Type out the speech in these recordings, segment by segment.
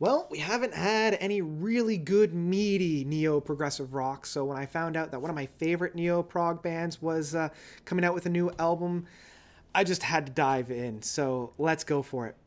Well, we haven't had any really good meaty neo-progressive rock, so when I found out that one of my favorite neo-prog bands was coming out with a new album, I just had to dive in, so let's go for it.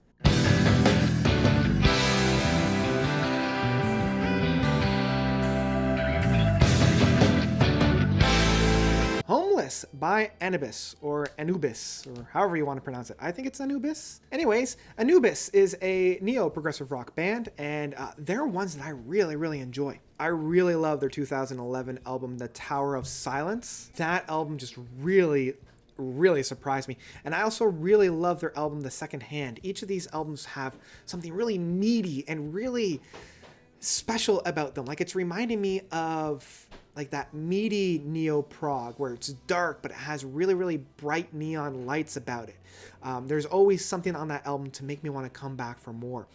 Homeless by Anubis, or Anubis, or however you want to pronounce it. I think it's Anubis. Anyways, Anubis is a neo-progressive rock band, and they're ones that I really enjoy. I really love their 2011 album, The Tower of Silence. That album just really surprised me. And I also really love their album, The Second Hand. Each of these albums have something really meaty and really special about them. Like, it's reminding me of like that meaty neo-prog where it's dark but it has really bright neon lights about it. There's always something on that album to make me want to come back for more.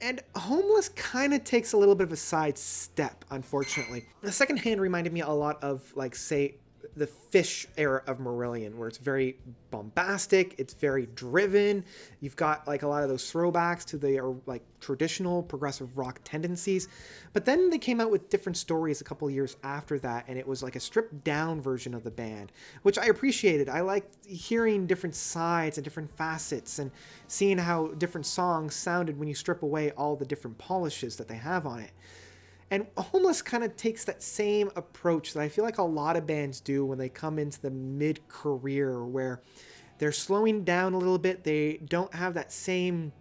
And Homeless kind of takes a little bit of a side step, unfortunately. The Second Hand reminded me a lot of, like, say, the Fish era of Marillion, where it's very bombastic, it's very driven. You've got like a lot of those throwbacks to the like traditional progressive rock tendencies. But then they came out with different stories a couple years after that, and it was like a stripped down version of the band, which I appreciated. I liked hearing different sides and different facets and seeing how different songs sounded when you strip away all the different polishes that they have on it. And Homeless kind of takes that same approach that I feel like a lot of bands do when they come into the mid-career, where they're slowing down a little bit. They don't have that same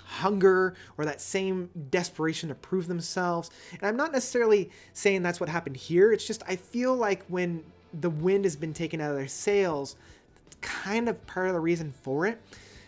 hunger or that same desperation to prove themselves. And I'm not necessarily saying that's what happened here. It's just I feel like when the wind has been taken out of their sails, that's kind of part of the reason for it.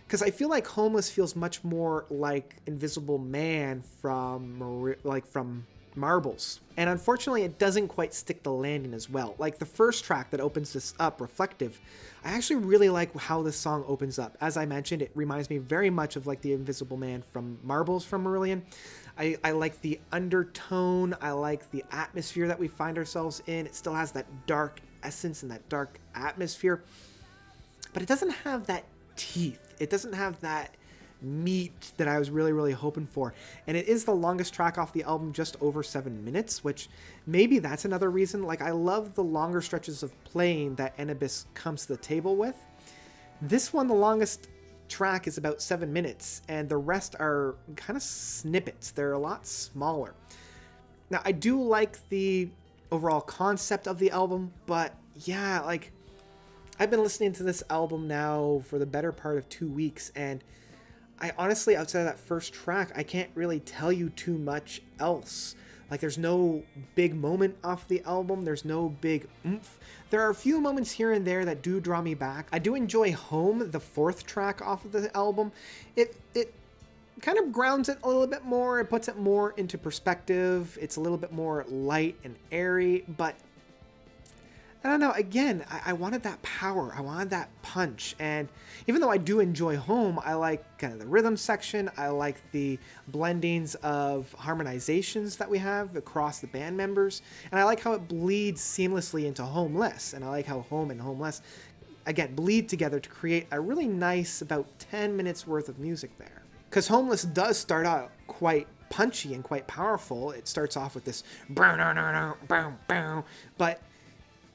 Because I feel like Homeless feels much more like Invisible Man from Marbles. And unfortunately, it doesn't quite stick the landing as well. Like the first track that opens this up, Reflective, I actually really like how this song opens up. As I mentioned, it reminds me very much of like the Invisible Man from Marbles from Marillion. I like the undertone. I like the atmosphere that we find ourselves in. It still has that dark essence and that dark atmosphere. But it doesn't have that teeth. It doesn't have that meat that I was really hoping for. And it is the longest track off the album, just over 7 minutes, which maybe that's another reason. Like, I love the longer stretches of playing that Anubis comes to the table with. This one, the longest track, is about 7 minutes, and the rest are kind of snippets. They're a lot smaller. Now, I do like the overall concept of the album, but yeah, like, I've been listening to this album now for the better part of 2 weeks, and I honestly, outside of that first track, I can't really tell you too much else. Like, there's no big moment off the album. There's no big oomph. There are a few moments here and there that do draw me back. I do enjoy Home, the fourth track off of the album. It kind of grounds it a little bit more. It puts it more into perspective. It's a little bit more light and airy, but I don't know, again, I wanted that power, I wanted that punch, and even though I do enjoy Home, I like kind of the rhythm section, I like the blendings of harmonizations that we have across the band members, and I like how it bleeds seamlessly into Homeless, and I like how Home and Homeless, again, bleed together to create a really nice, about 10 minutes worth of music there. Because Homeless does start out quite punchy and quite powerful. It starts off with this but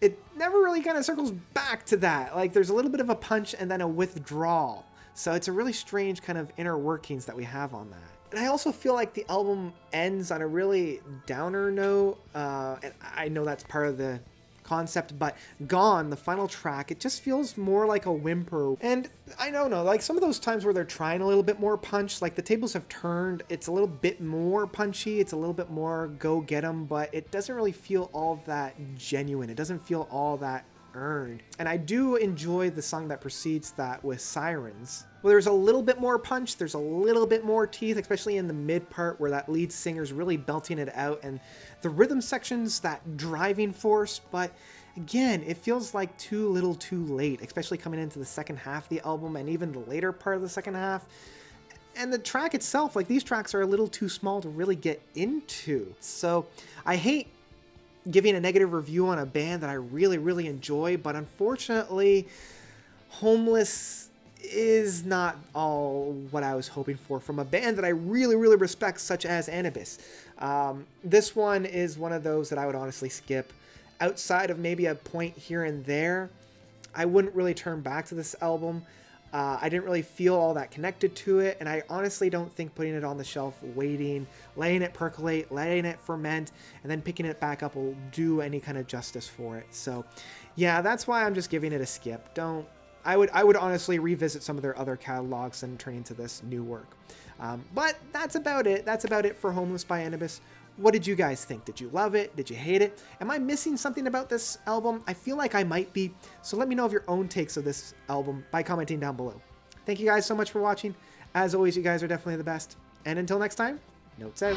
it never really kind of circles back to that. Like, there's a little bit of a punch and then a withdrawal. So it's a really strange kind of inner workings that we have on that. And I also feel like the album ends on a really downer note. And I know that's part of the concept, but Gone, the final track, it just feels more like a whimper. And I don't know, like some of those times where they're trying a little bit more punch, like The Tables Have Turned, it's a little bit more punchy, it's a little bit more go get 'em, but it doesn't really feel all that genuine. It doesn't feel all that earned. And I do enjoy the song that precedes that with Sirens. Well, there's a little bit more punch, there's a little bit more teeth, especially in the mid part where that lead singer's really belting it out, and the rhythm section's that driving force, but again, it feels like too little too late, especially coming into the second half of the album and even the later part of the second half. And the track itself, like these tracks are a little too small to really get into. So I hate giving a negative review on a band that I really enjoy, but unfortunately, Homeless is not all what I was hoping for from a band that I really, really respect, such as Anubis. This one is one of those that I would honestly skip. Outside of maybe a point here and there, I wouldn't really turn back to this album. I didn't really feel all that connected to it, and I honestly don't think putting it on the shelf, waiting, letting it percolate, letting it ferment, and then picking it back up will do any kind of justice for it. So yeah, that's why I'm just giving it a skip. I would honestly revisit some of their other catalogs and turn into this new work. But that's about it. That's about it for Homeless by Anubis. What did you guys think? Did you love it? Did you hate it? Am I missing something about this album? I feel like I might be. So let me know of your own takes of this album by commenting down below. Thank you guys so much for watching. As always, you guys are definitely the best. And until next time, notes out.